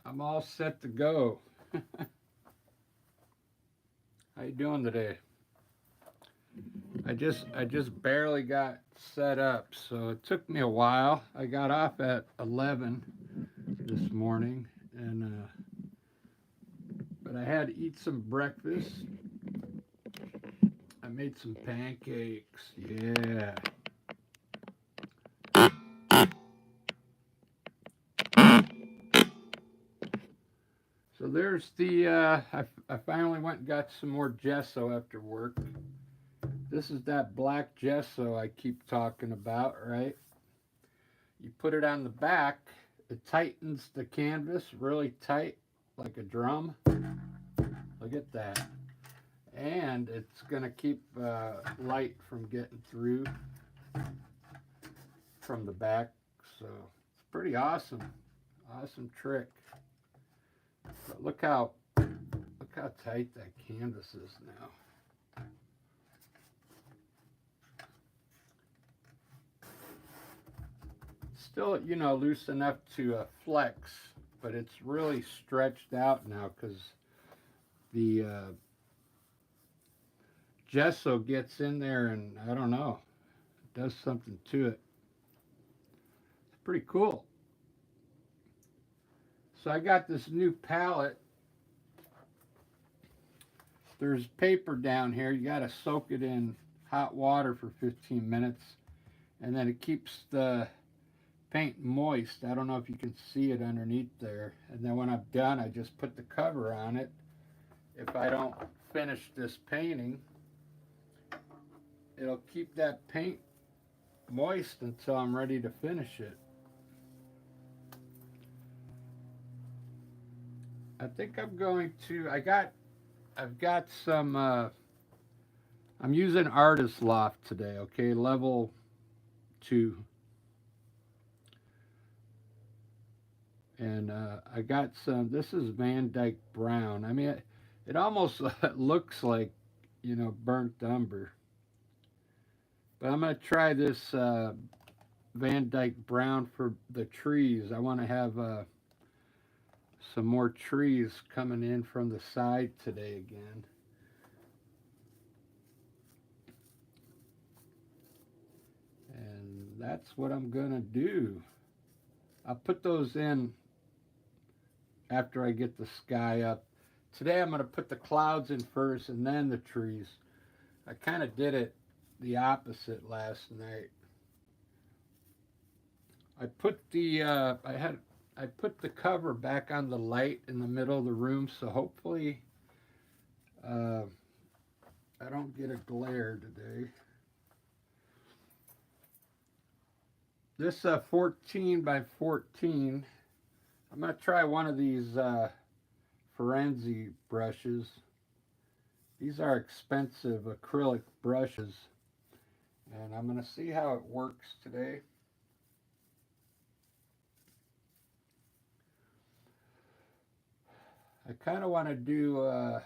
I'm all set to go. How you doing today? I just barely got set up, so it took me a while. I got off at 11 this morning, and but I had to eat some breakfast. I made some pancakes. Yeah. So there's the. I finally went and got some more gesso after work. This is that black gesso I keep talking about, right? You put it on the back, it tightens the canvas really tight, like a drum. Look at that. And it's going to keep light from getting through from the back. So it's pretty awesome. Awesome trick. But look how tight that canvas is now. Still, loose enough to flex, but it's really stretched out now because the gesso gets in there and I don't know, it does something to it. It's pretty cool. So I got this new palette. There's paper down here. You got to soak it in hot water for 15 minutes, and then it keeps the paint moist. I don't know if you can see it underneath there. And then when I'm done, I just put the cover on it. If I don't finish this painting, it'll keep that paint moist until I'm ready to finish it. I think I'm going to, I've got some, I'm using Artist Loft today, okay, level 2. And I got some, this is Van Dyke Brown. I mean, it almost looks like, burnt umber. But I'm going to try this Van Dyke Brown for the trees. I want to have some more trees coming in from the side today again. And that's what I'm going to do. I'll put those in after I get the sky up. Today I'm going to put the clouds in first and then the trees. I kind of did it the opposite last night. I put the I put the cover back on the light in the middle of the room, so hopefully I don't get a glare today. This 14 by 14, I'm going to try one of these Firenze brushes. These are expensive acrylic brushes, and I'm going to see how it works today. I kind of want to do, I'm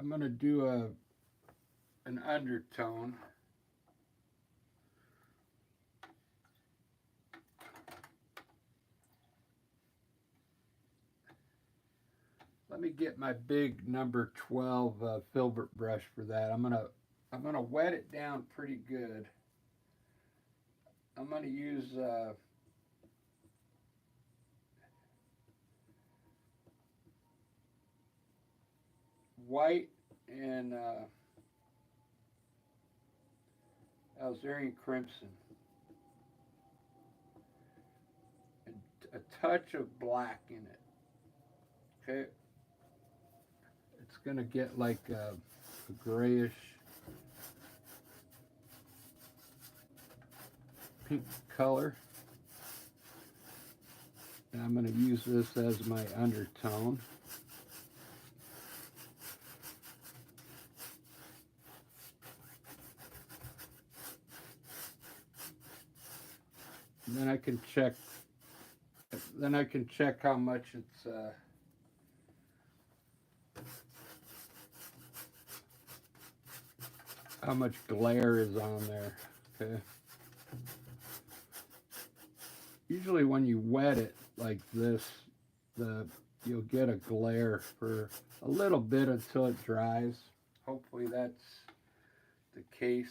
going to do an undertone. Let me get my big number 12 filbert brush for that. I'm gonna wet it down pretty good. I'm gonna use white and Algerian crimson, and a touch of black in it. Okay, it's gonna get like a grayish pink color, and I'm gonna use this as my undertone. And then I can check. Then I can check how much it's. How much glare is on there. Okay. Usually, when you wet it, like this, you'll get a glare for a little bit until it dries. Hopefully that's the case.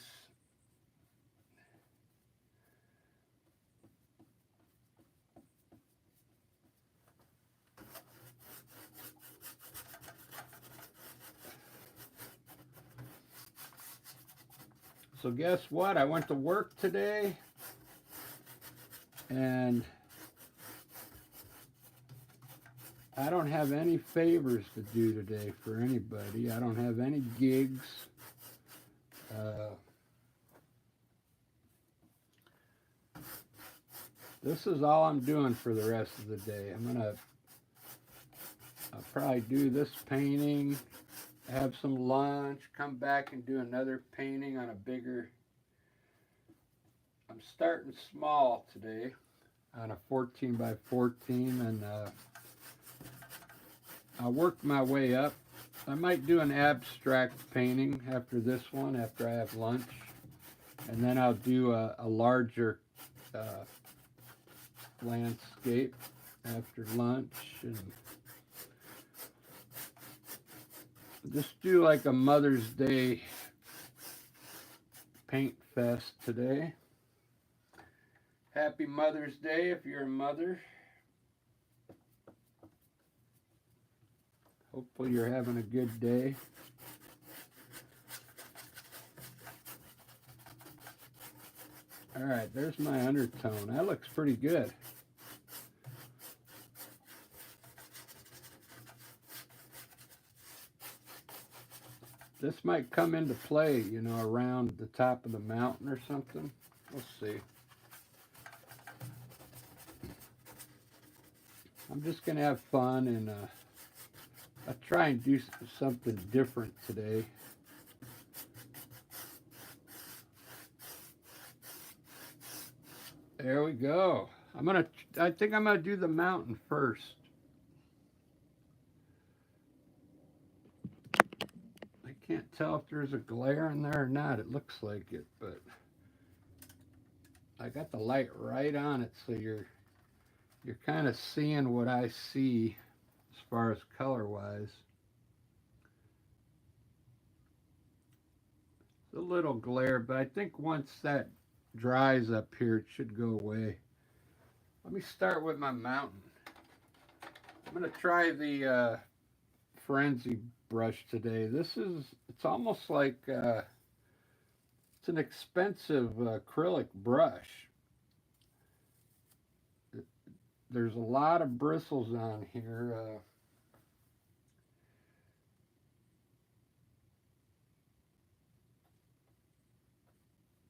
So guess what? I went to work today and I don't have any favors to do today for anybody. I don't have any gigs. This is all I'm doing for the rest of the day. I'll probably do this painting, have some lunch, come back and do another painting on a bigger. I'm starting small today on a 14 by 14 and I'll work my way up. I might do an abstract painting after this one, after I have lunch. And then I'll do a larger landscape after lunch. And just do like a Mother's Day paint fest today. Happy Mother's Day if you're a mother. Hopefully you're having a good day. All right, there's my undertone. That looks pretty good. This might come into play, you know, around the top of the mountain or something. We'll see. I'm just going to have fun and I'll try and do something different today. There we go. I think I'm gonna do the mountain first. I can't tell if there's a glare in there or not. It looks like it, but I got the light right on it, so you're kind of seeing what I see as far as color-wise. It's a little glare, but I think once that dries up here, it should go away. Let me start with my mountain. I'm going to try the Frenzy brush today. It's almost like, it's an expensive acrylic brush. There's a lot of bristles on here.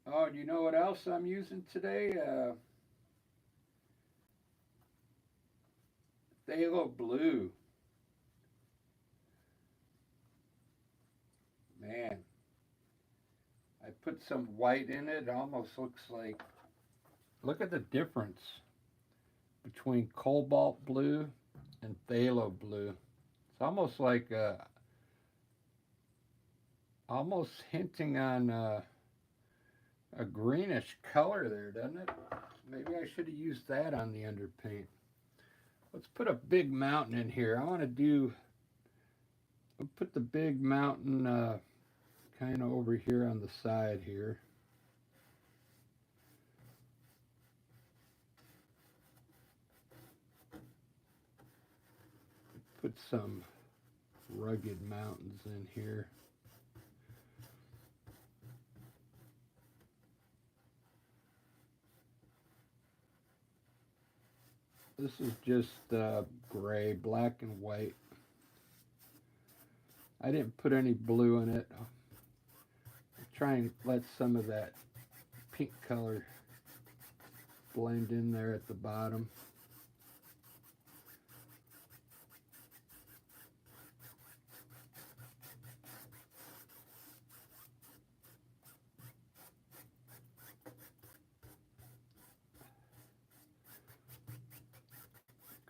Oh, do you know what else I'm using today? Phthalo blue. Man, I put some white in it. It almost looks like, look at the difference between cobalt blue and phthalo blue. It's almost like almost hinting on a greenish color there, doesn't it? Maybe I should have used that on the underpaint. Let's put a big mountain in here. I'll put the big mountain kind of over here on the side here. Put some rugged mountains in here. This is just gray, black and white. I didn't put any blue in it. I'll try and let some of that pink color blend in there at the bottom.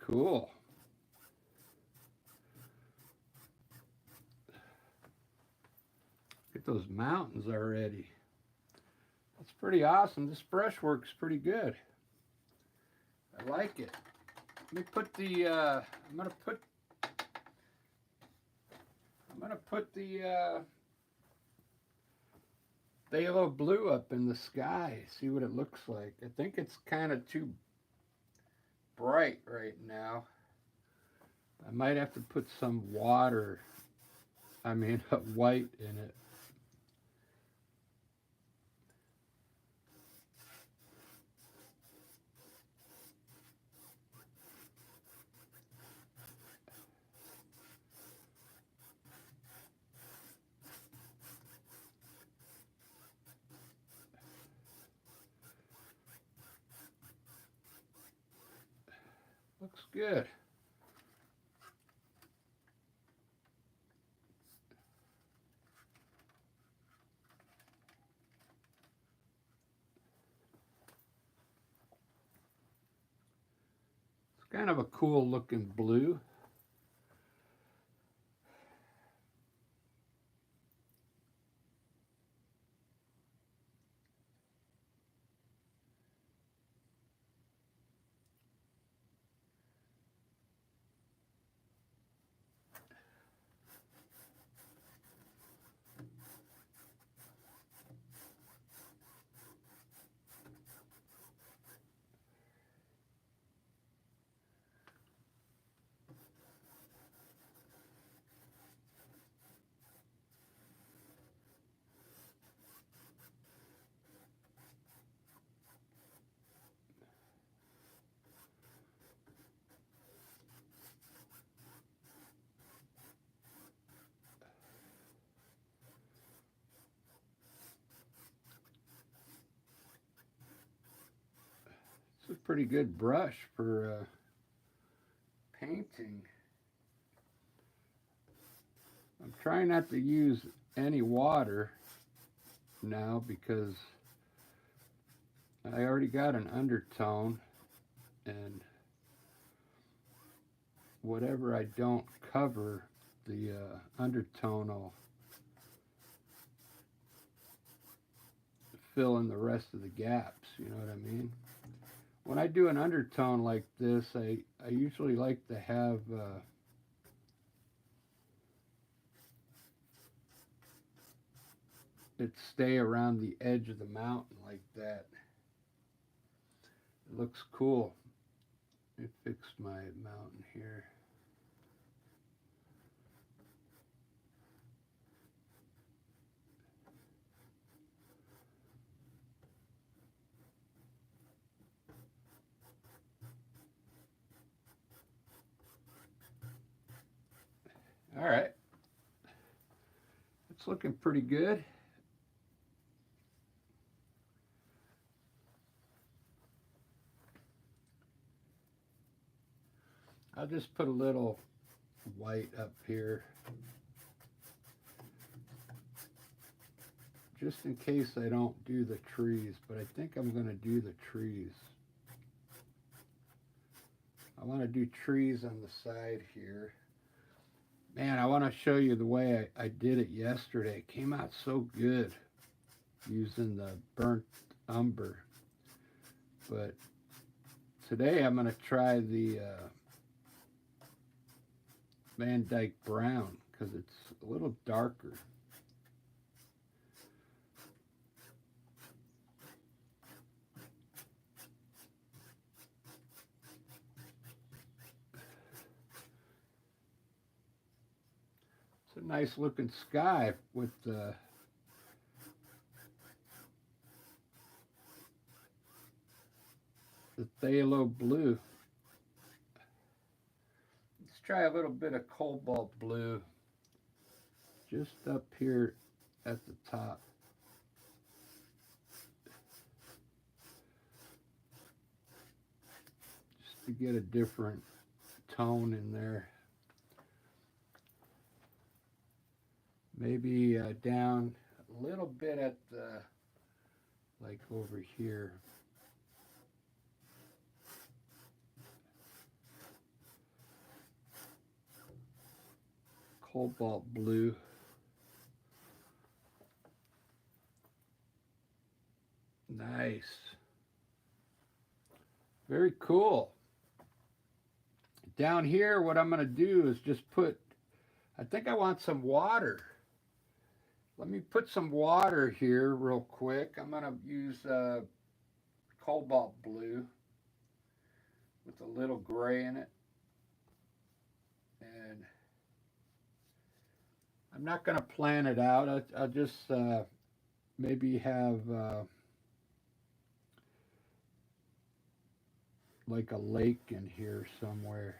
Cool. Look at those mountains already. That's pretty awesome. This brush works pretty good. I like it. let me put the I'm gonna put the phthalo blue up in the sky, see what it looks like. I think it's kind of too bright right now. I might have to put some water, I mean white in it. Looks good. It's kind of a cool looking blue. It's a pretty good brush for painting. I'm trying not to use any water now because I already got an undertone, and whatever I don't cover, the undertone will fill in the rest of the gaps, you know what I mean? When I do an undertone like this, I usually like to have it stay around the edge of the mountain like that. It looks cool. Let me fix my mountain here. All right. It's looking pretty good. I'll just put a little white up here just in case I don't do the trees, but I think I'm going to do the trees. I want to do trees on the side here. Man, I want to show you the way I did it yesterday. It came out so good using the burnt umber. But today I'm going to try the Van Dyke Brown because it's a little darker. It's a nice looking sky with the phthalo blue. Let's try a little bit of cobalt blue just up here at the top. Just to get a different tone in there. Maybe down a little bit at the, like over here. Cobalt blue. Nice. Very cool. down here, what I'm going to do is just put, I think I want some water. Let me put some water here real quick. I'm going to use cobalt blue with a little gray in it. And I'm not going to plan it out. I'll just maybe have like a lake in here somewhere.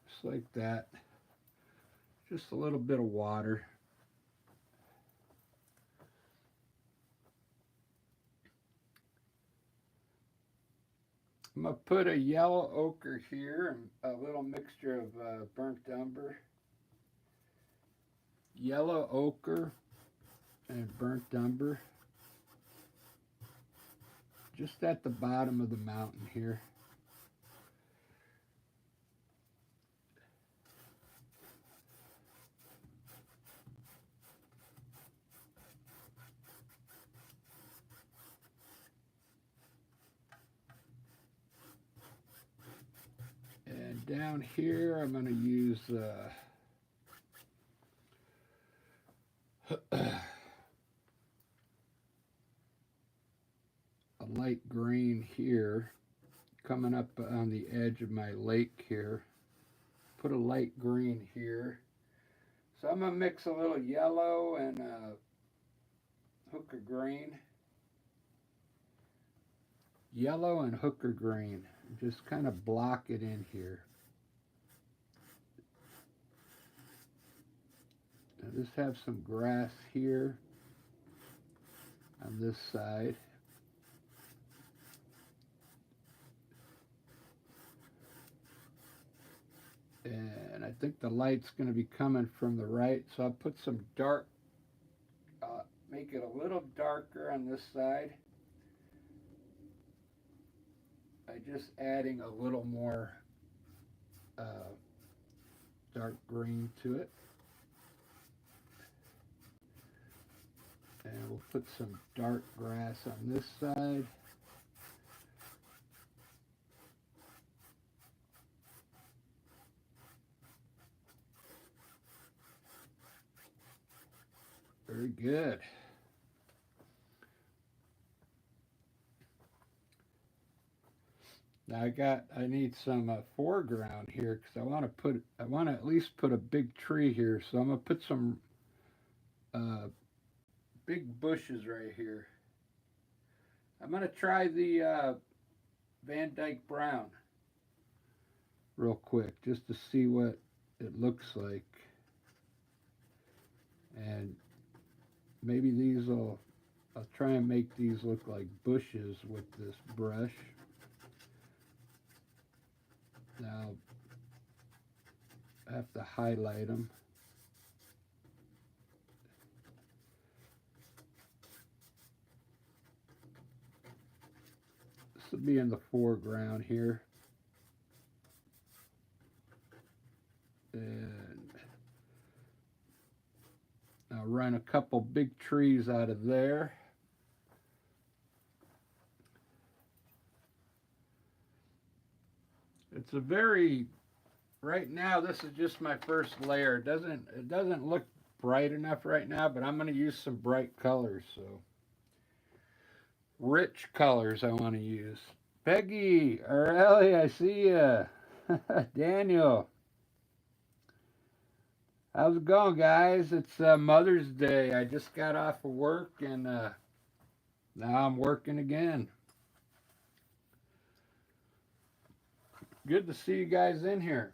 Just like that. Just a little bit of water. I'm going to put a yellow ochre here and a little mixture of burnt umber. Yellow ochre and burnt umber. Just at the bottom of the mountain here. And down here, I'm going to use a light green here, coming up on the edge of my lake here. Put a light green here. So I'm going to mix a little yellow and hooker green. Yellow and hooker green. Just kind of block it in here. Now just have some grass here on this side. And I think the light's going to be coming from the right, so I'll put some dark, make it a little darker on this side. By just adding a little more dark green to it. And we'll put some dark grass on this side. Very good. Now I need some foreground here because I want to at least put a big tree here. So I'm gonna put some big bushes right here. I'm gonna try the Van Dyke Brown real quick just to see what it looks like. And maybe I'll try and make these look like bushes with this brush. Now, I have to highlight them. This will be in the foreground here. And I'll run a couple big trees out of there. It's a very, right now this is just my first layer. It doesn't look bright enough right now, but I'm going to use some bright colors. So rich colors I want to use. Peggy or Ellie, I see ya. Daniel. How's it going, guys? It's Mother's Day. I just got off of work and now I'm working again. Good to see you guys in here.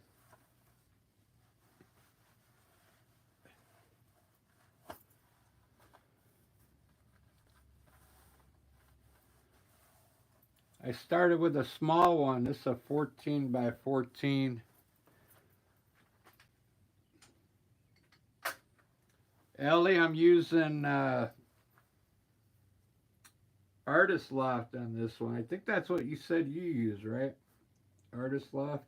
I started with a small one. This is a 14 by 14. Ellie, I'm using Artist Loft on this one. I think that's what you said you use, right? Artist Loft.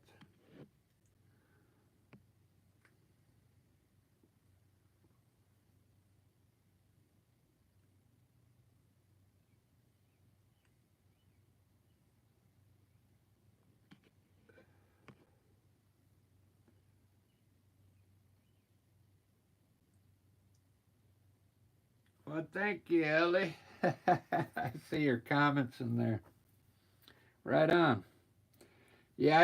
Well, thank you, Ellie. I see your comments in there. Right on. Yeah,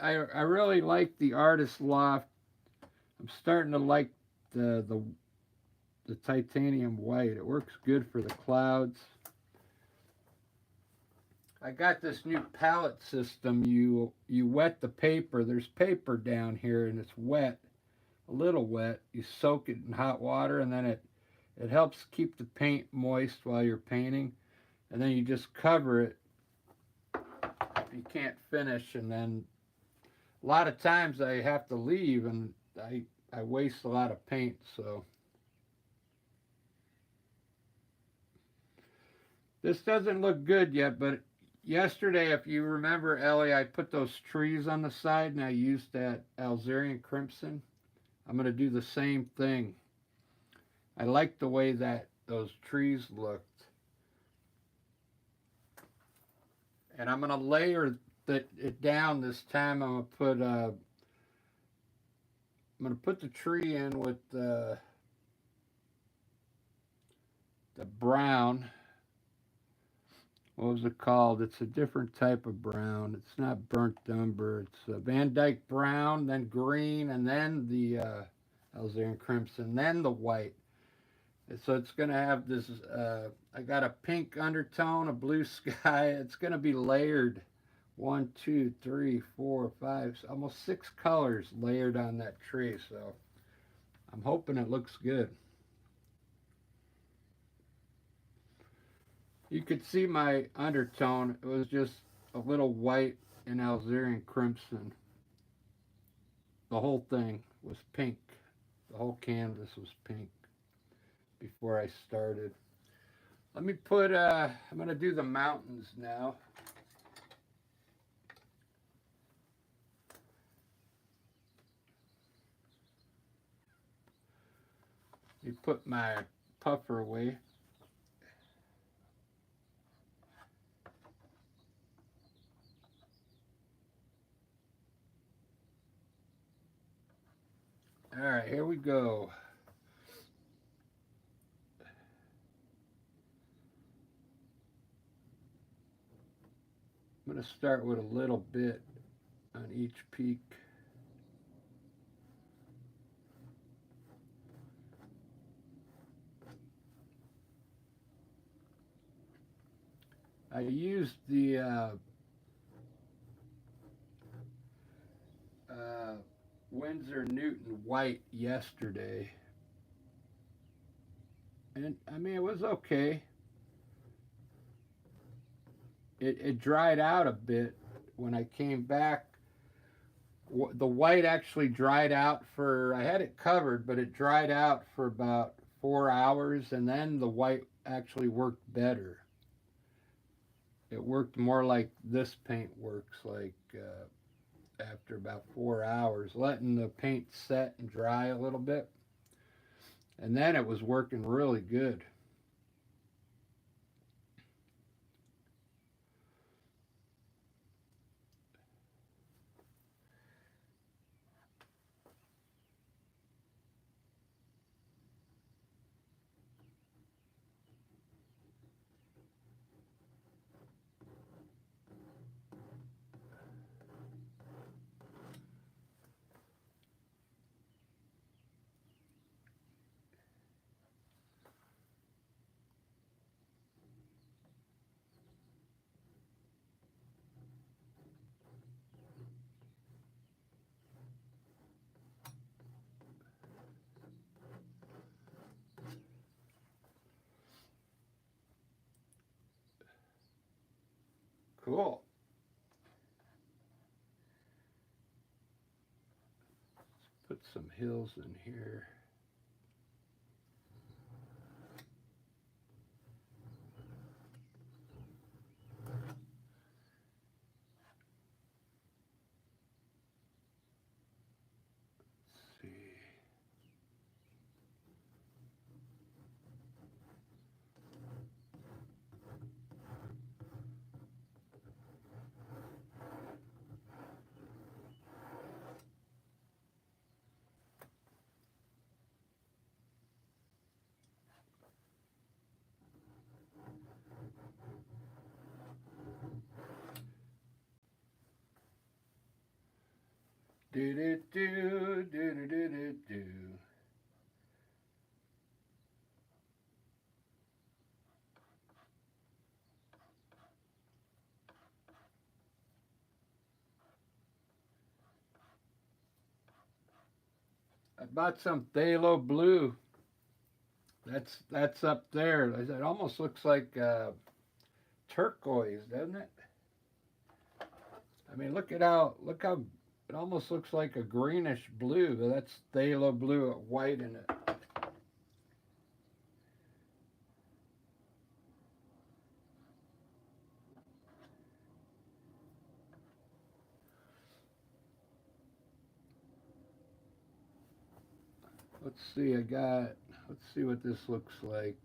I really like the Artist Loft. I'm starting to like the titanium white. It works good for the clouds. I got this new palette system. You wet the paper. There's paper down here and it's wet, a little wet. You soak it in hot water and then it helps keep the paint moist while you're painting. And then you just cover it if you can't finish. And then a lot of times I have to leave and I waste a lot of paint. So this doesn't look good yet, but yesterday, if you remember, Ellie, I put those trees on the side and I used that Alzerian Crimson. I'm going to do the same thing. I like the way that those trees looked. And I'm going to layer it down this time. I'm going to put the tree in with the brown. What was it called? It's a different type of brown. It's not burnt umber. It's Van Dyke brown, then green, and then the Alzerian Crimson, then the white. And so it's going to have this, I got a pink undertone, a blue sky. It's going to be layered. 1, 2, 3, 4, 5, almost 6 colors layered on that tree. So I'm hoping it looks good. You could see my undertone. It was just a little white and Alzerian Crimson. The whole thing was pink. The whole canvas was pink before I started. Let me put, I'm going to do the mountains now. You put my puffer away. All right, here we go. I'm going to start with a little bit on each peak. I used the Winsor Newton white yesterday. And I mean, it was okay. It dried out a bit when I came back. The white actually dried out for, I had it covered, but it dried out for about 4 hours, and then the white actually worked better. It worked more like this paint works, like after about 4 hours, letting the paint set and dry a little bit. And then it was working really good. Cool. Let's put some hills in here. Do do do do do do do do. I bought some phthalo blue. That's up there. It almost looks like turquoise, doesn't it? I mean, look how it almost looks like a greenish blue, but that's phthalo blue with white in it. Let's see, let's see what this looks like.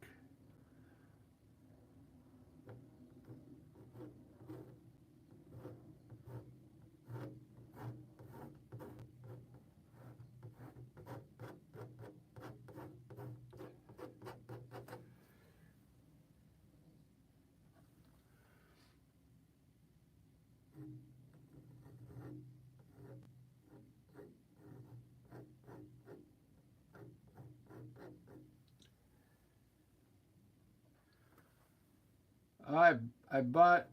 I I bought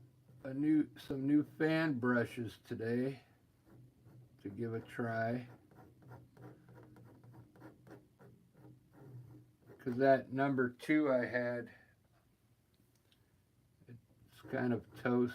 some new fan brushes today to give a try. Because that number 2 I had, it's kind of toast.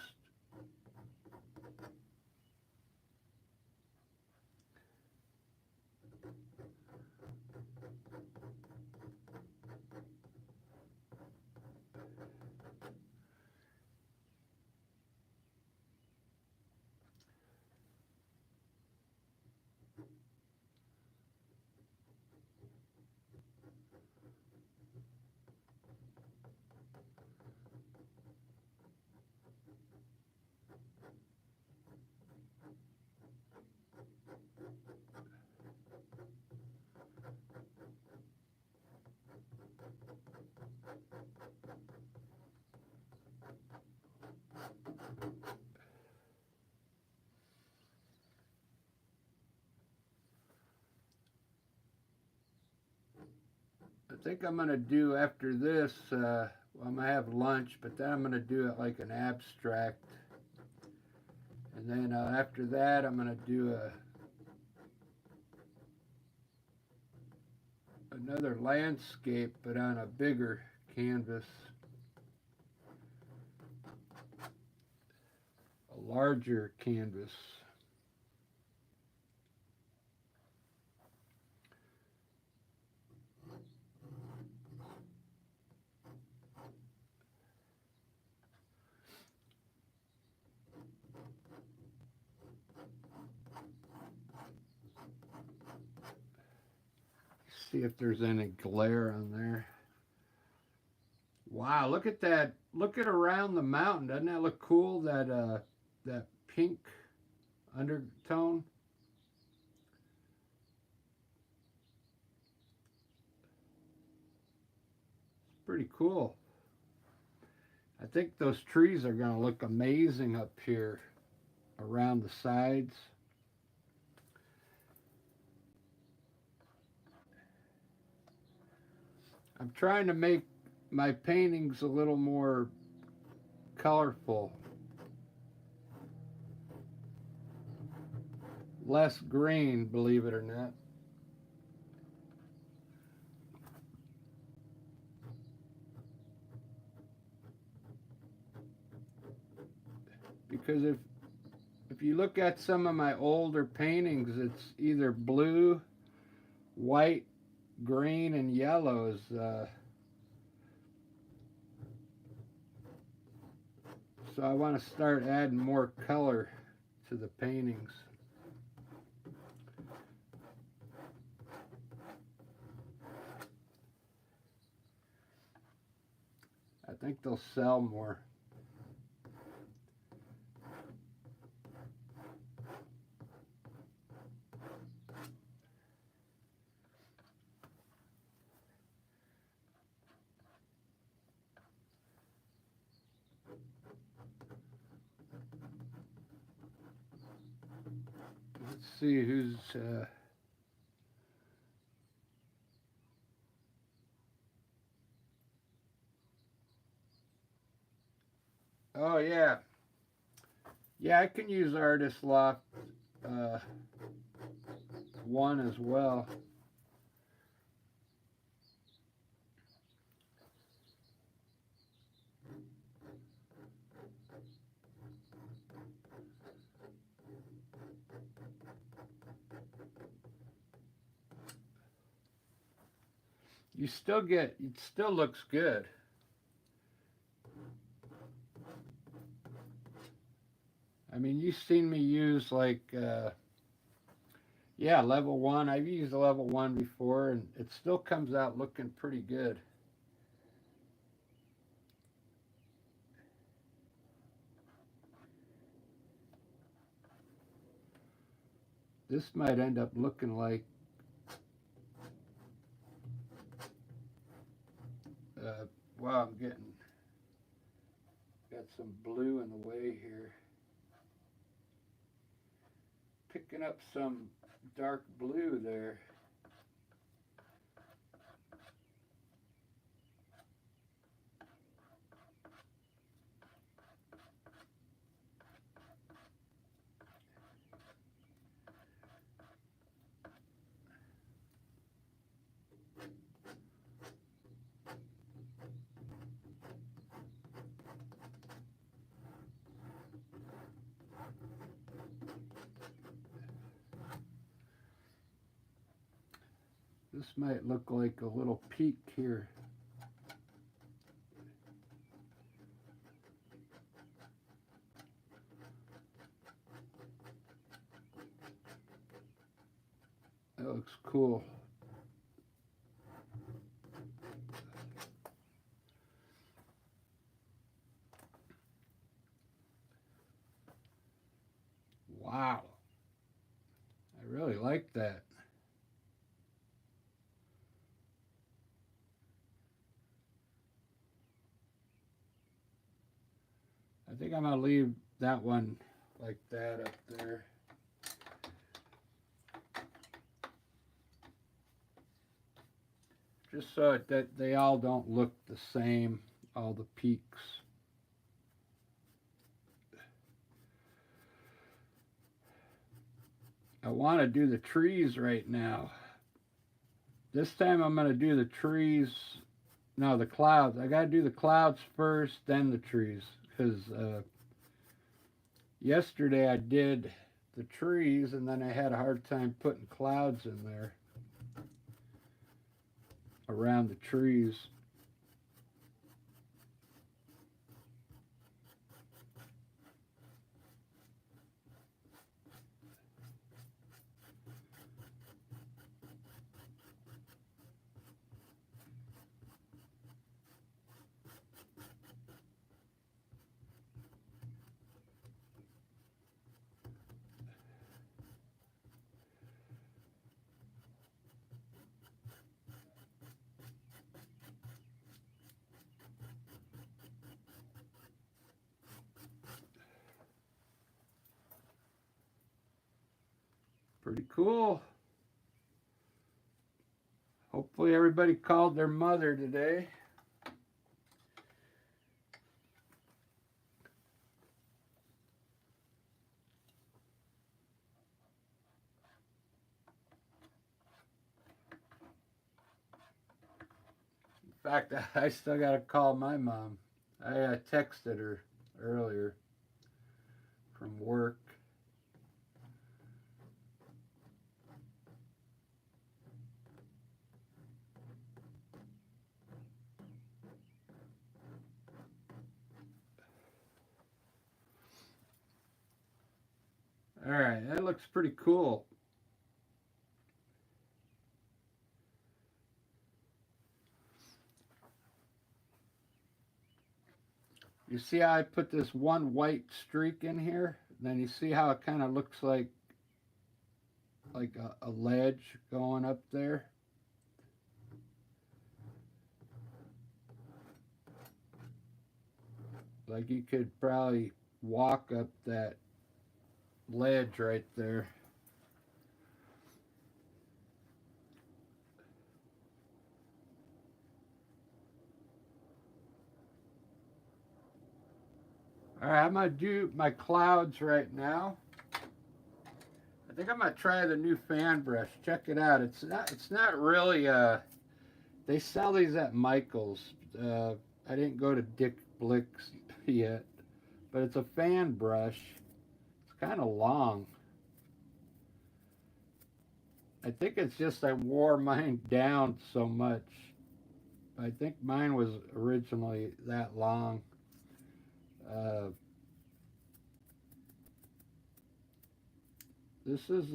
I think I'm going to do after this, well, I'm going to have lunch, but then I'm going to do it like an abstract. And then after that, I'm going to do another landscape, but on a bigger canvas, a larger canvas. See if there's any glare on there. Wow, look at that. Look at around the mountain. Doesn't that look cool? That pink undertone. It's pretty cool. I think those trees are going to look amazing up here around the sides. I'm trying to make my paintings a little more colorful, less green, believe it or not. Because if you look at some of my older paintings, it's either blue, white, green, and yellows. So I want to start adding more color to the paintings. I think they'll sell more. Let's see who's oh yeah. Yeah, I can use Artist Loft uh, 1 as well. You still get, it still looks good. I mean, you've seen me use like, yeah, level 1. I've used a level 1 before, and it still comes out looking pretty good. This might end up looking like, wow, I'm getting, got some blue in the way here. Picking up some dark blue there. This might look like a little peak here. That looks cool. Wow. I really like that. I think I'm going to leave that one like that up there. Just so that they all don't look the same, all the peaks. I want to do the trees right now. This time I'm going to do the trees, no, the clouds. I got to do the clouds first, then the trees. Because yesterday I did the trees and then I had a hard time putting clouds in there around the trees. Pretty cool. Hopefully everybody called their mother today. In fact, I still got to call my mom. I texted her earlier from work. All right, that looks pretty cool. You see how I put this one white streak in here? Then you see how it kind of looks like a ledge going up there? Like you could probably walk up that ledge right there. All right, I'm gonna do my clouds right now. I think I'm gonna try the new fan brush. Check it out. It's not really they sell these at Michael's. I didn't go to Dick Blick's yet, but it's a fan brush. It's kind of long. I think it's just I wore mine down so much. I think mine was originally that long. This is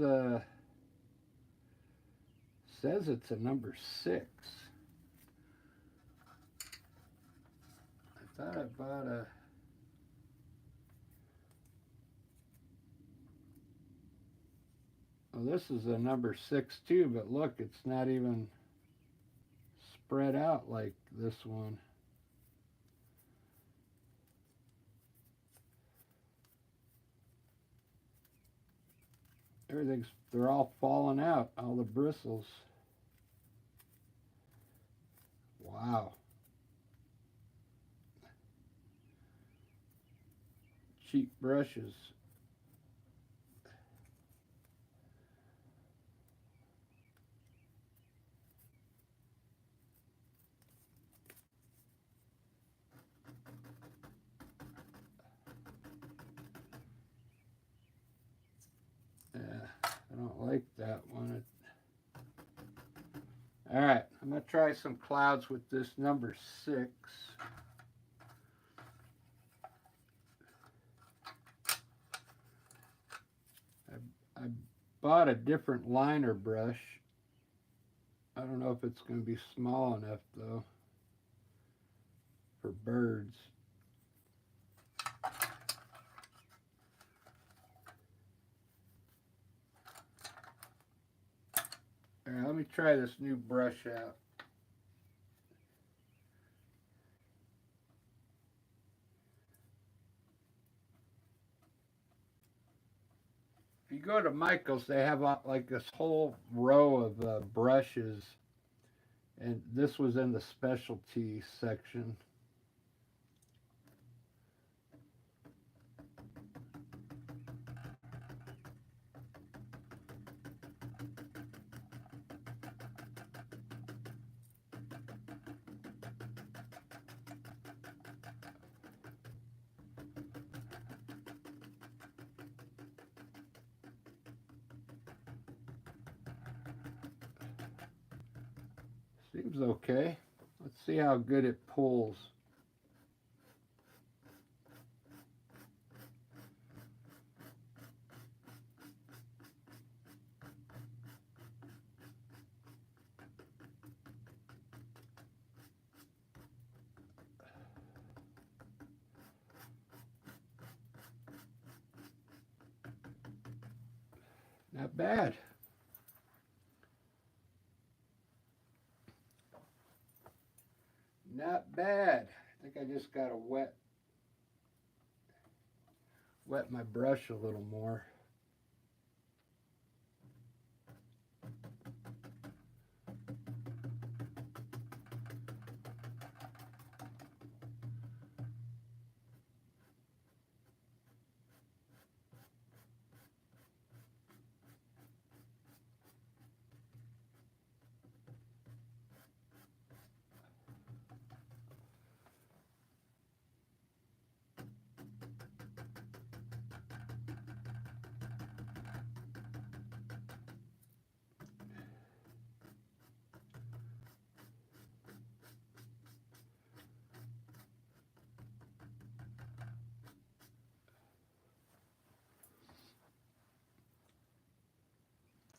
says it's a number 6. I thought I bought a. Well, this is a number 6 too, but look, it's not even spread out like this one. They're all falling out, all the bristles. Wow. Cheap brushes. Yeah, I don't like that one. All right, I'm going to try some clouds with this number 6. I bought a different liner brush. I don't know if it's going to be small enough, though, for birds. All right, let me try this new brush out. If you go to Michael's, they have like this whole row of brushes, and this was in the specialty section. Seems okay. Let's see how good it pulls. Not bad. Not bad. I think I just gotta wet my brush a little more.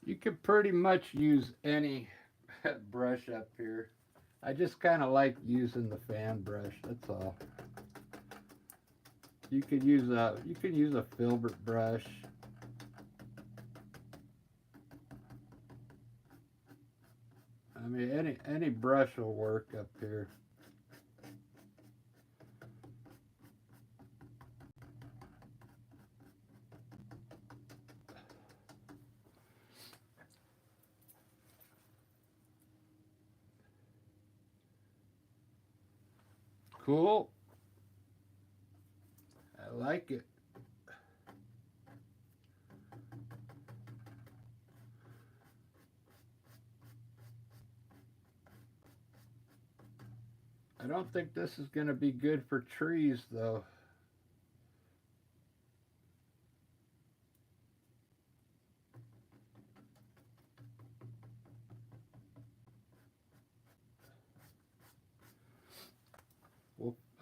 You could pretty much use any brush up here. I just kind of like using the fan brush. That's all. You could use a filbert brush. I mean, any brush will work up here. Cool. I like it. I don't think this is going to be good for trees, though.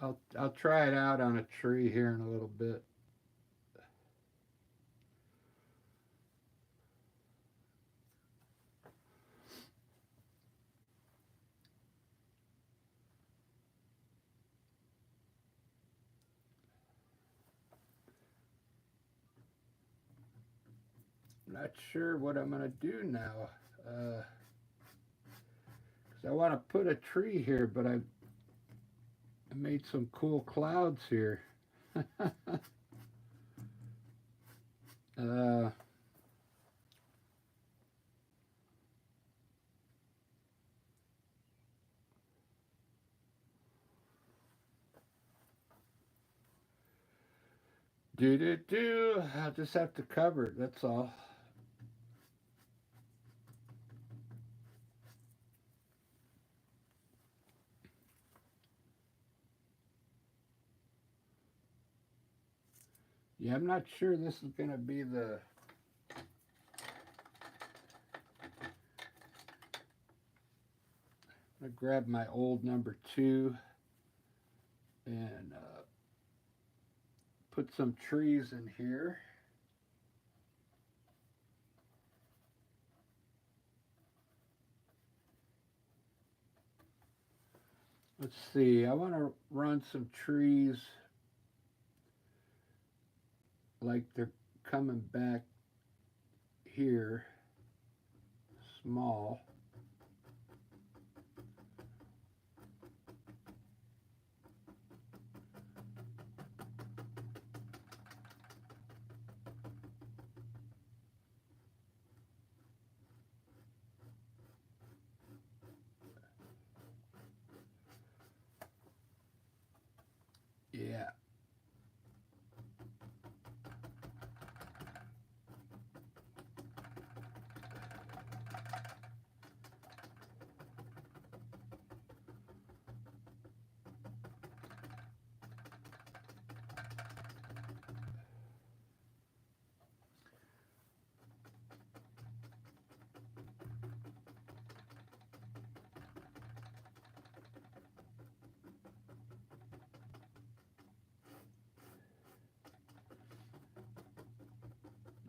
Well, I'll try it out on a tree here in a little bit. Not sure what I'm going to do now. Because I want to put a tree here, but I made some cool clouds here. uh, do. I'll just have to cover it, that's all. Yeah, I'm not sure this is going to be the... I'm going to grab my old number 2 and put some trees in here. Let's see, I want to run some trees like they're coming back here, small. Yeah.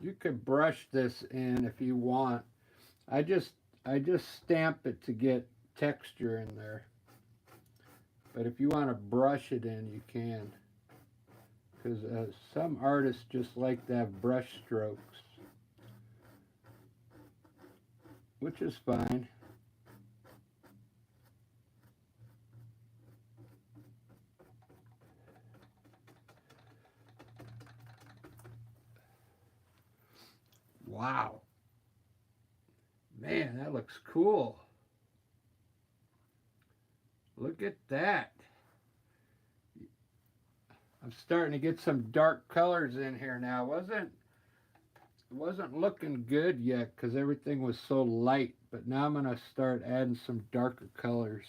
You could brush this in if you want. I just stamp it to get texture in there. But if you want to brush it in, you can. Because some artists just like to have brush strokes, which is fine. Wow. Man, that looks cool. Look at that. I'm starting to get some dark colors in here now. It wasn't looking good yet because everything was so light, but now I'm going to start adding some darker colors.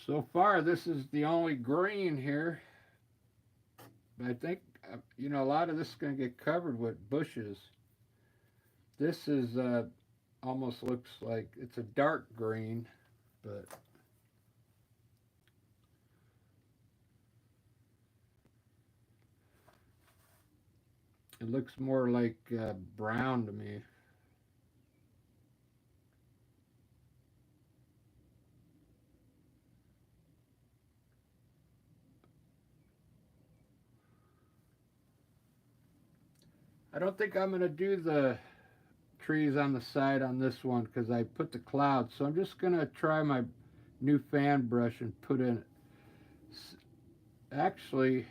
So far, this is the only green here. But I think, a lot of this is going to get covered with bushes. This is almost looks like it's a dark green, but it looks more like brown to me. I don't think I'm going to do the trees on the side on this one because I put the clouds. So I'm just going to try my new fan brush and put in Actually,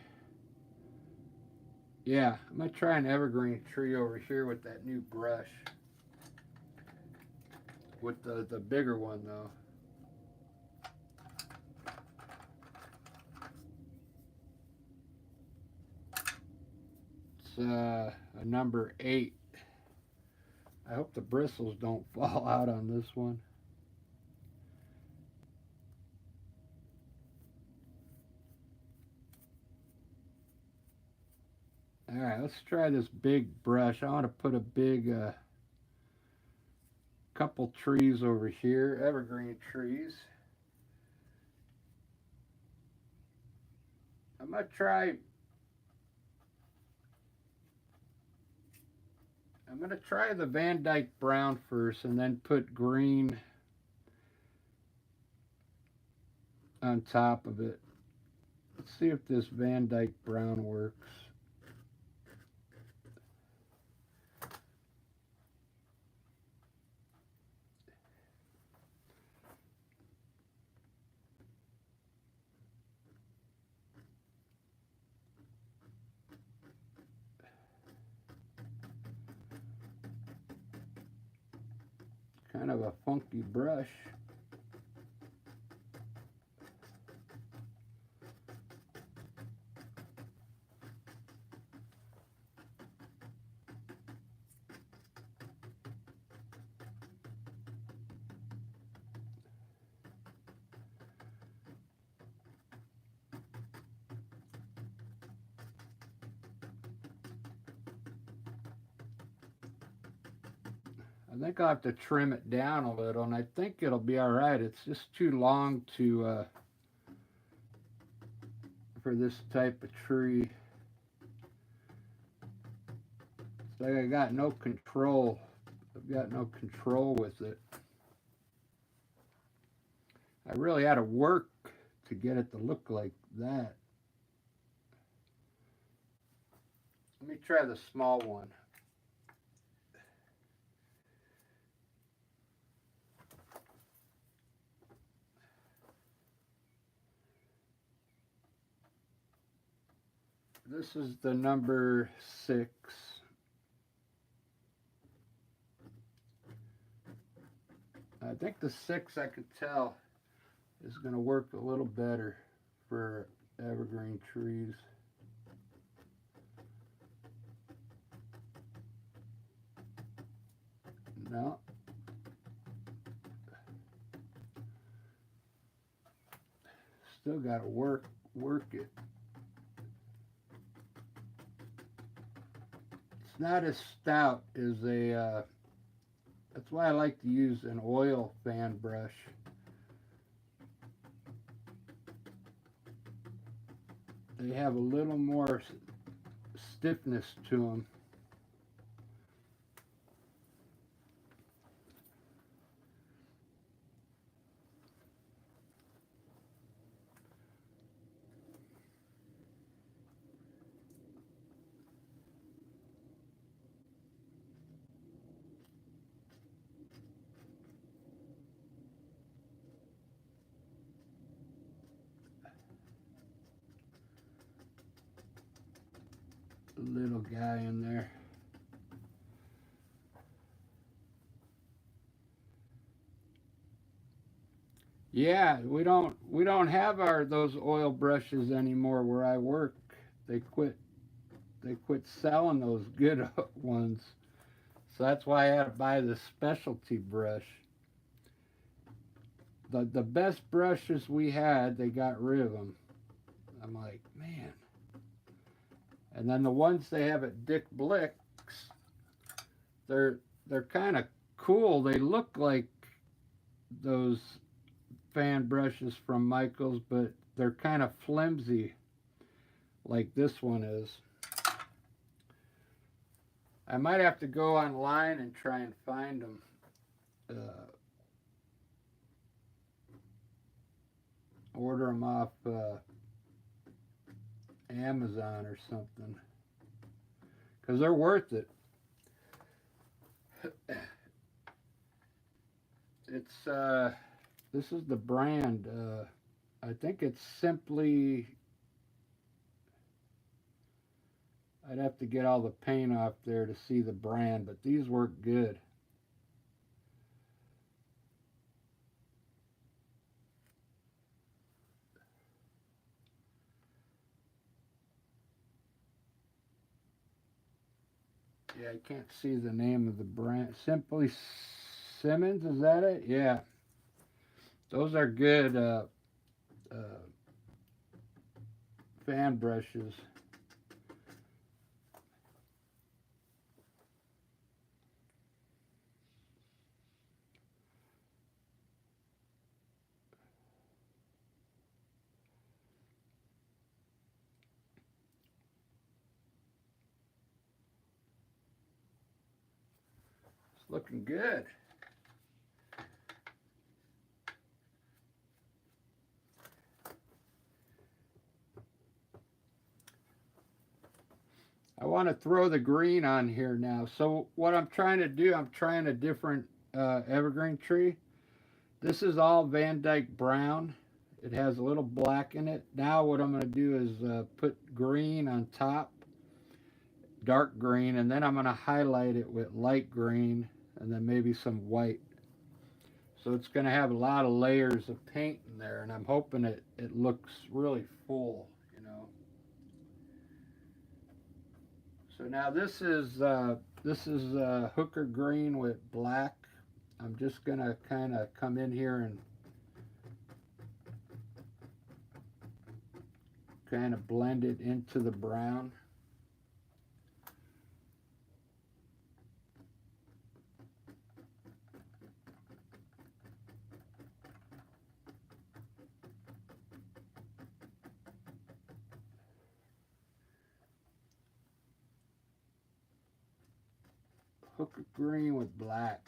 yeah, I'm going to try an evergreen tree over here with that new brush. With the bigger one, though. It's a number 8. I hope the bristles don't fall out on this one. Alright, let's try this big brush. I want to put a big couple trees over here, evergreen trees. I'm going to try the Van Dyke brown first and then put green on top of it. Let's see if this Van Dyke brown works. Kind of a funky brush. I think I'll have to trim it down a little, and I think it'll be all right. It's just too long to for this type of tree. It's like I got no control. I've got no control with it. I really had to work to get it to look like that. Let me try the small one. This is the number 6. I think the 6, I could tell, is going to work a little better for evergreen trees. No. Still got to work it. It's not as stout as a, that's why I like to use an oil fan brush. They have a little more stiffness to them. Little guy in there. Yeah, we don't have those oil brushes anymore where I work. They quit selling those good ones. So that's why I had to buy this specialty brush. The best brushes we had, they got rid of them. I'm like, man. And then the ones they have at Dick Blick's, they're kind of cool. They look like those fan brushes from Michael's, but they're kind of flimsy, like this one is. I might have to go online and try and find them. Order them off Amazon or something, because they're worth it. It's this is the brand. I think it's Simply I'd have to get all the paint off there to see the brand, but these work good. Yeah, I can't see the name of the brand. Simply Simmons, is that it? Yeah. Those are good uh, fan brushes. It's looking good. I want to throw the green on here now. So what I'm trying to do, I'm trying a different evergreen tree. This is all Van Dyke brown. It has a little black in it. Now what I'm going to do is put green on top, dark green, and then I'm going to highlight it with light green and then maybe some white. So it's going to have a lot of layers of paint in there, and I'm hoping it looks really full, you know. So now this is hooker green with black. I'm just going to kind of come in here and kind of blend it into the brown. Hooker green with black.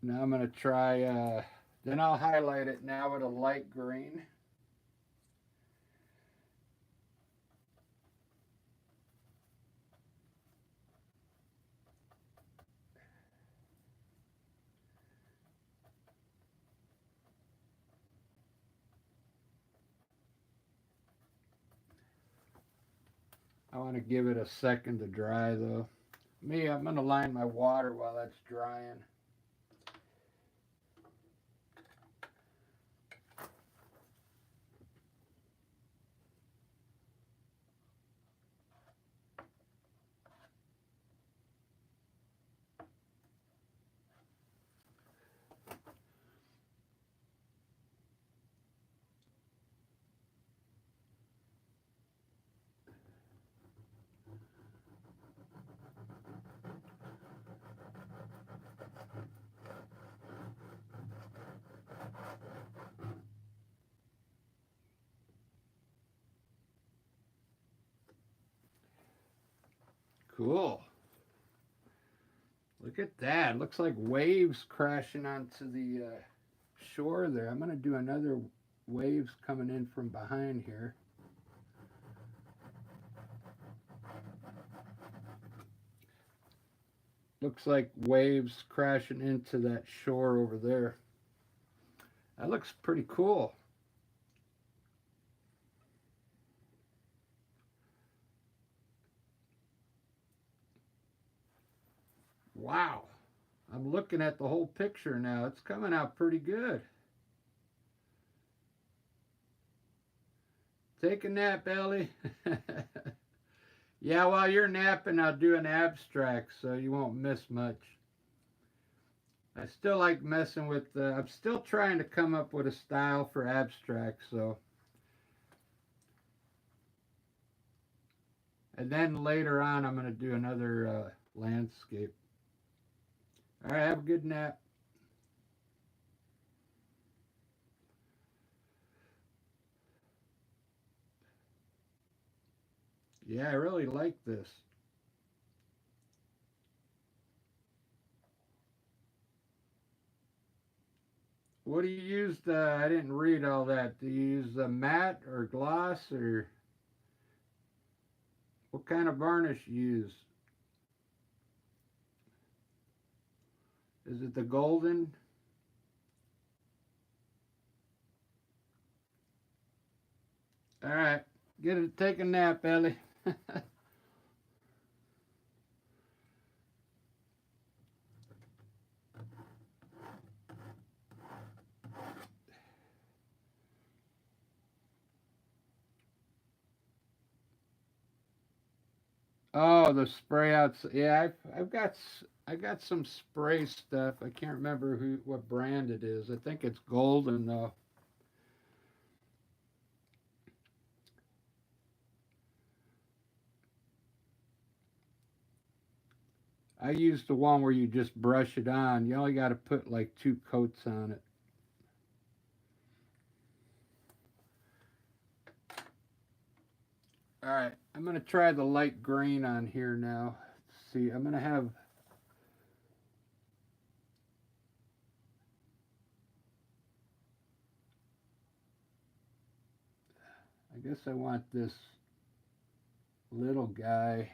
Now I'm going to try, then I'll highlight it now with a light green. I want to give it a second to dry though. I'm going to line my water while that's drying. Cool. Look at that. Looks like waves crashing onto the shore there. I'm going to do another waves coming in from behind here. Looks like waves crashing into that shore over there. That looks pretty cool. Wow. I'm looking at the whole picture now. It's coming out pretty good. Take a nap, Ellie. Yeah, while you're napping, I'll do an abstract so you won't miss much. I still like messing with I'm still trying to come up with a style for abstract, so. And then later on, I'm going to do another landscape. All right, have a good nap. Yeah, I really like this. What do you use? I didn't read all that. Do you use matte or gloss, or what kind of varnish you use? Is it the golden? All right. Get it, take a nap, Ellie. Oh, the spray outs. Yeah, I got some spray stuff. I can't remember what brand it is. I think it's Golden though. I use the one where you just brush it on. You only got to put like 2 coats on it. All right, I'm gonna try the light green on here now. Let's see, I'm gonna have. I guess I want this little guy.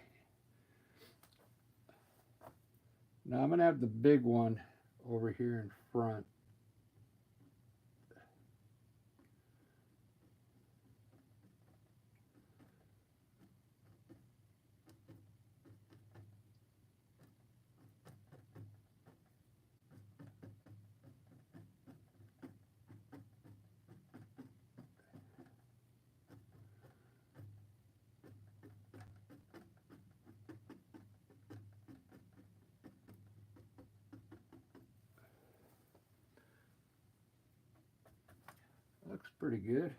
Now I'm gonna have the big one over here in front. Looks pretty good.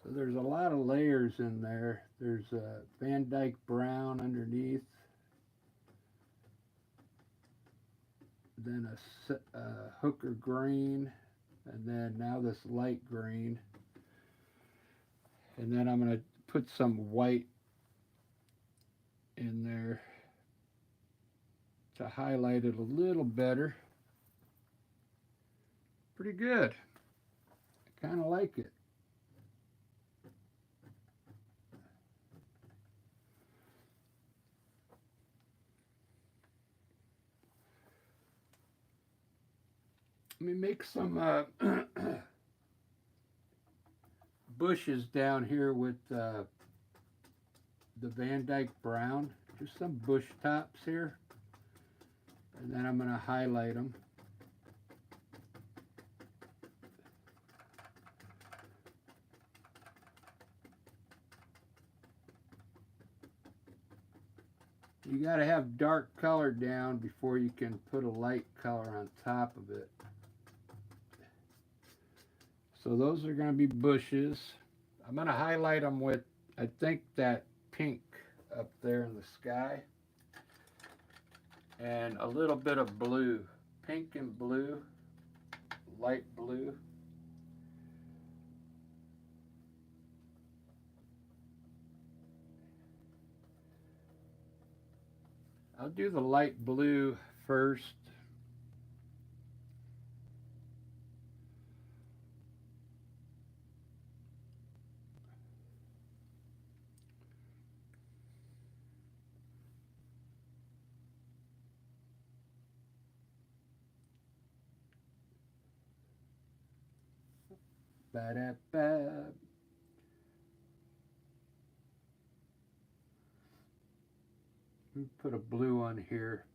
So there's a lot of layers in there. There's a Van Dyke brown underneath, then a hooker green, and then now this light green. And then I'm going to put some white in there to highlight it a little better. Pretty good. I kind of like it. Let me make some bushes down here with the Van Dyke brown. Just some bush tops here. And then I'm going to highlight them. You got to have dark color down before you can put a light color on top of it. So those are going to be bushes. I'm going to highlight them with, I think, that pink up there in the sky. And a little bit of blue. Pink and blue. Light blue. I'll do the light blue first. Ba-da-ba. Put a blue on here.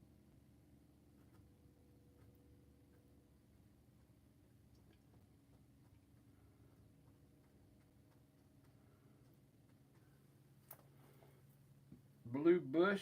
Blue bush.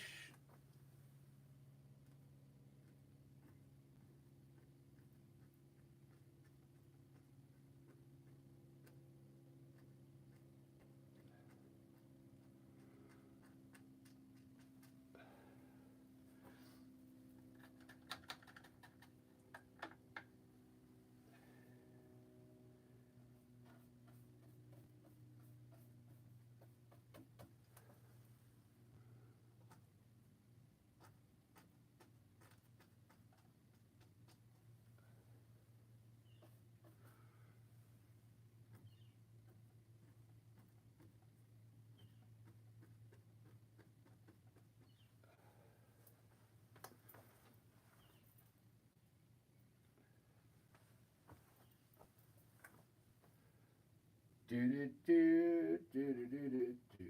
Do do do do do do do do.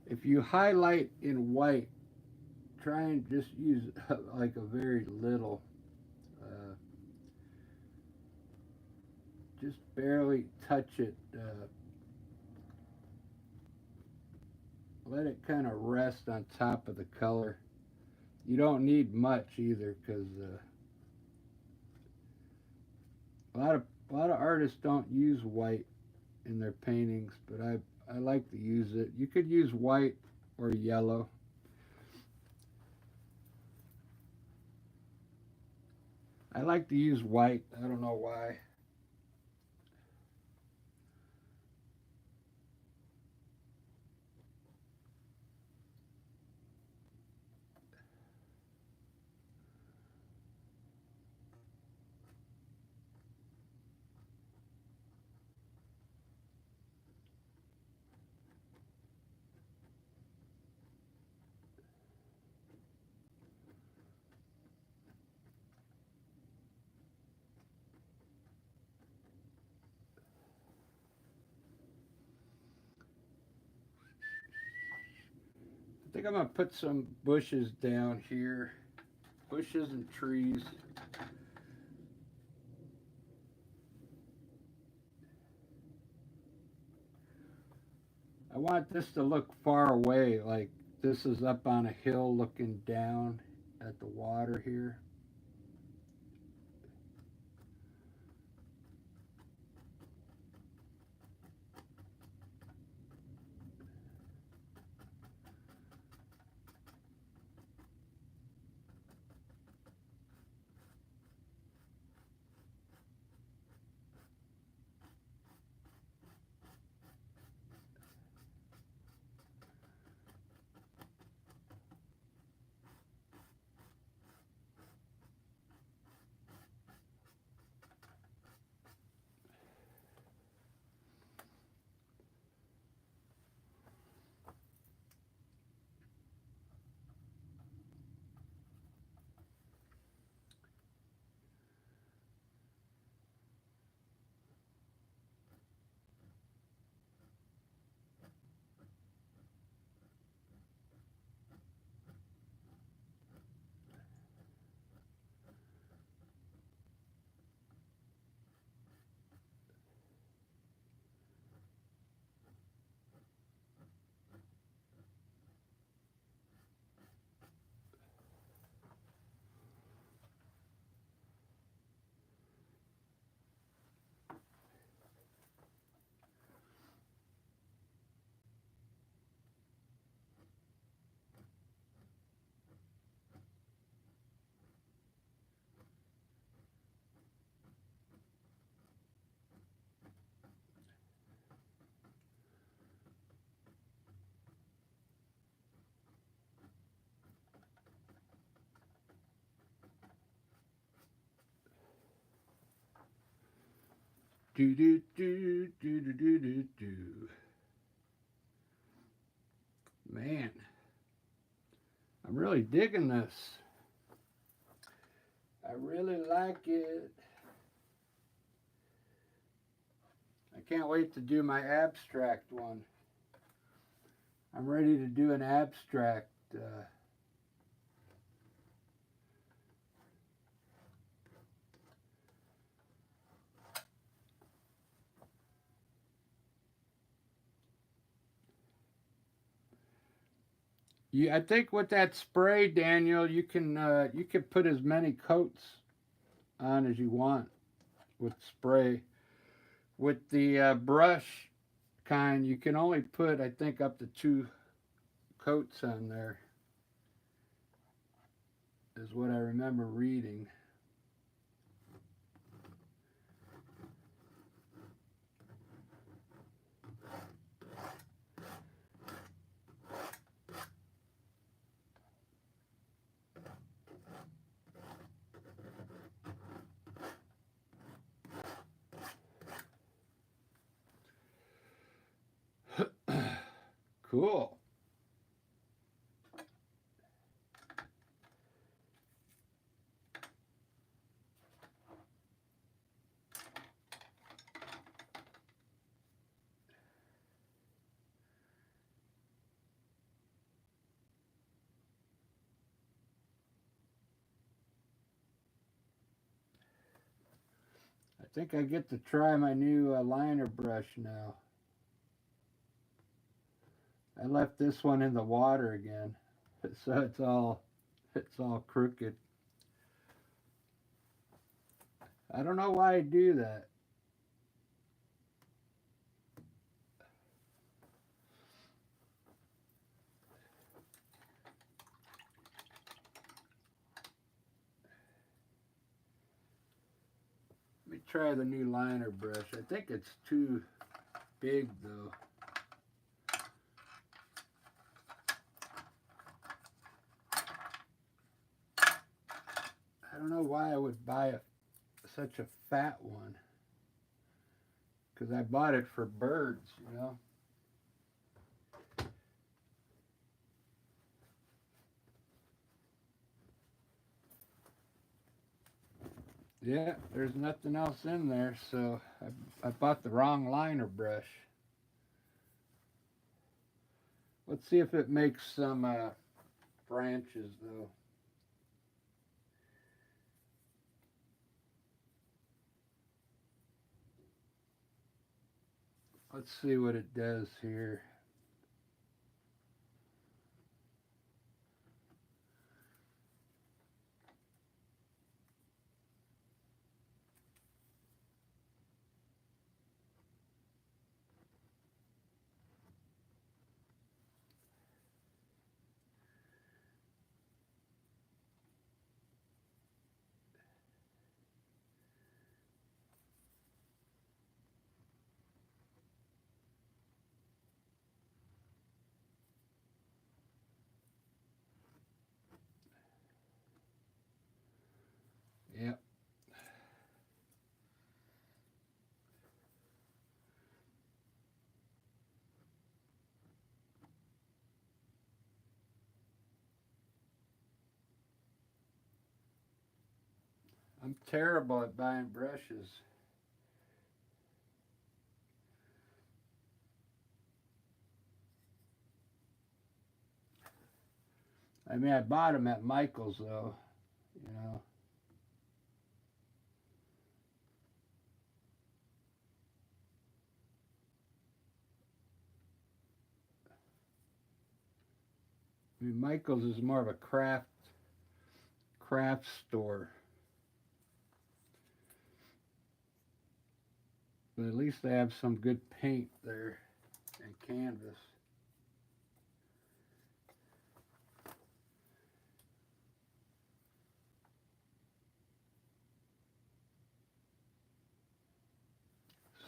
If you highlight in white, try and just use like a very little, uh, just barely touch it. Let it kind of rest on top of the color. You don't need much either, because a lot of artists don't use white in their paintings, but I like to use it. You could use white or yellow. I like to use white. I don't know why. I think I'm gonna put some bushes down here, bushes and trees. I want this to look far away, like this is up on a hill looking down at the water here. Do do do do do do do do. Man, I'm really digging this. I really like it. I can't wait to do my abstract one. I'm ready to do an abstract. I think with that spray, Daniel, you can put as many coats on as you want with spray. With the brush kind, you can only put, I think, up to 2 coats on there, is what I remember reading. Cool. I think I get to try my new liner brush now. I left this one in the water again, so it's all crooked. I don't know why I do that. Let me try the new liner brush. I think it's too big though. I don't know why I would buy such a fat one. Because I bought it for birds, you know. Yeah, there's nothing else in there, so I bought the wrong liner brush. Let's see if it makes some branches, though. Let's see what it does here. Yep. I'm terrible at buying brushes. I mean, I bought them at Michael's, though, you know. I mean, Michael's is more of a craft store. But at least they have some good paint there and canvas.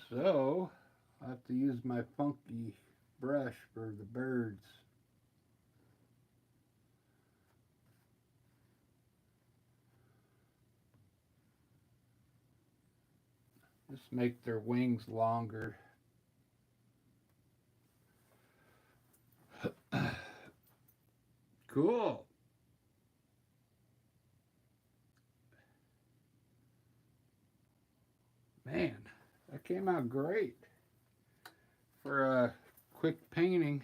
So, I have to use my funky brush for the birds. Just make their wings longer. Cool. Man, that came out great for a quick painting.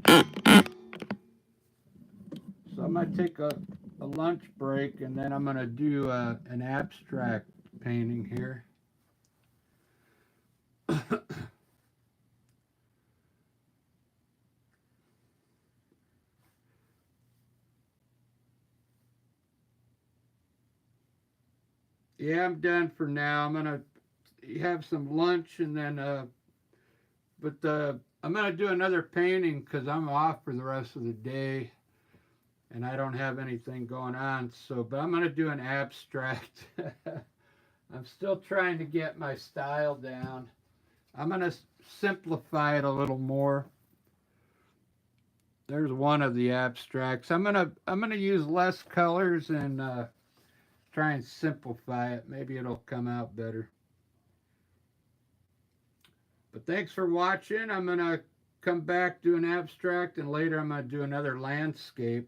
So I'm going to take a lunch break and then I'm going to do an abstract painting here. yeah, I'm done for now. I'm gonna have some lunch and then I'm gonna do another painting because I'm off for the rest of the day and I don't have anything going on. So, but I'm gonna do an abstract. I'm still trying to get my style down. I'm gonna simplify it a little more. There's one of the abstracts. I'm gonna use less colors and try and simplify it. Maybe it'll come out better. But thanks for watching. I'm going to come back, do an abstract, and later I'm going to do another landscape,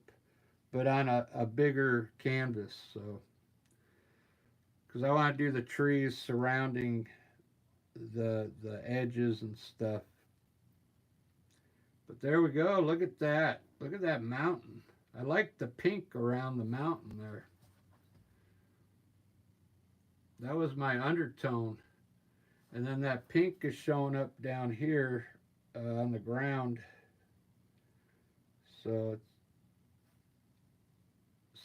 but on a bigger canvas. So, because I want to do the trees surrounding the edges and stuff. But there we go. Look at that. Look at that mountain. I like the pink around the mountain there. That was my undertone. And then that pink is showing up down here on the ground. So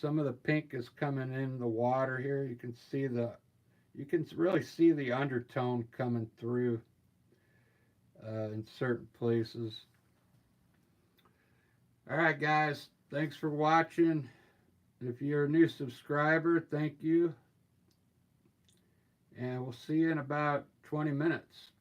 some of the pink is coming in the water here. You can really see the undertone coming through in certain places. All right, guys. Thanks for watching. If you're a new subscriber, thank you. And we'll see you in about 20 minutes.